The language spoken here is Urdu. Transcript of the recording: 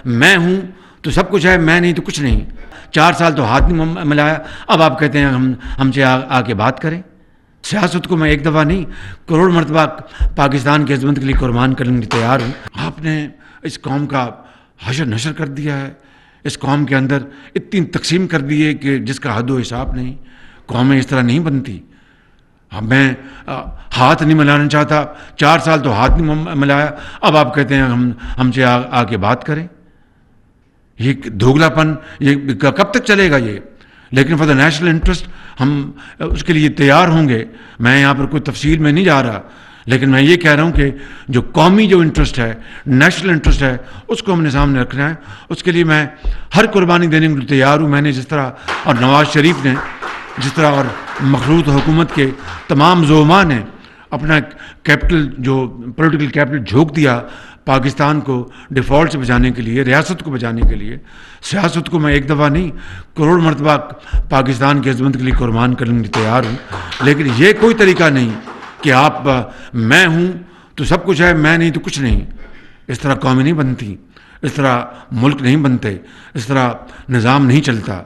میں ہوں تو سب کچھ ہے، میں نہیں تو کچھ نہیں. 4 سال تو ہاتھ نہیں ملایا، اب آپ کہتے ہیں ہم سے آ کے بات کریں. سیاست کو میں ایک دفعہ نہیں کروڑ مرتبہ پاکستان کی عظمت کے لیے قربان کرنے کے لیے تیار ہوں. آپ نے اس قوم کا حشر نشر کر دیا ہے، اس قوم کے اندر اتنی تقسیم کر دی ہے کہ جس کا حد و حساب نہیں. قومیں اس طرح نہیں بنتی. میں ہاتھ نہیں ملانا چاہتا، 4 سال تو ہاتھ نہیں ملایا، اب آپ کہتے ہیں ہم سے آ کے بات کریں. یہ دھوگلا پن یہ کب تک چلے گا یہ؟ لیکن فار دا نیشنل انٹرسٹ ہم اس کے لیے تیار ہوں گے. میں یہاں پر کوئی تفصیل میں نہیں جا رہا، لیکن میں یہ کہہ رہا ہوں کہ جو قومی جو انٹرسٹ ہے، نیشنل انٹرسٹ ہے، اس کو ہم نے سامنے رکھنا ہے. اس کے لیے میں ہر قربانی دینے کے لیے تیار ہوں. میں نے جس طرح اور نواز شریف نے جس طرح اور مخلوط حکومت کے تمام زعماء نے اپنا کیپٹل جو پولیٹیکل کیپٹل جھونک دیا پاکستان کو ڈیفالٹ سے بچانے کے لیے، ریاست کو بچانے کے لیے. سیاست کو میں ایک دفعہ نہیں کروڑ مرتبہ پاکستان کی عظمت کے لیے قربان کرنے کے لیے تیار ہوں. لیکن یہ کوئی طریقہ نہیں کہ آپ میں ہوں تو سب کچھ ہے، میں نہیں تو کچھ نہیں. اس طرح قومیں نہیں بنتی، اس طرح ملک نہیں بنتے، اس طرح نظام نہیں چلتا.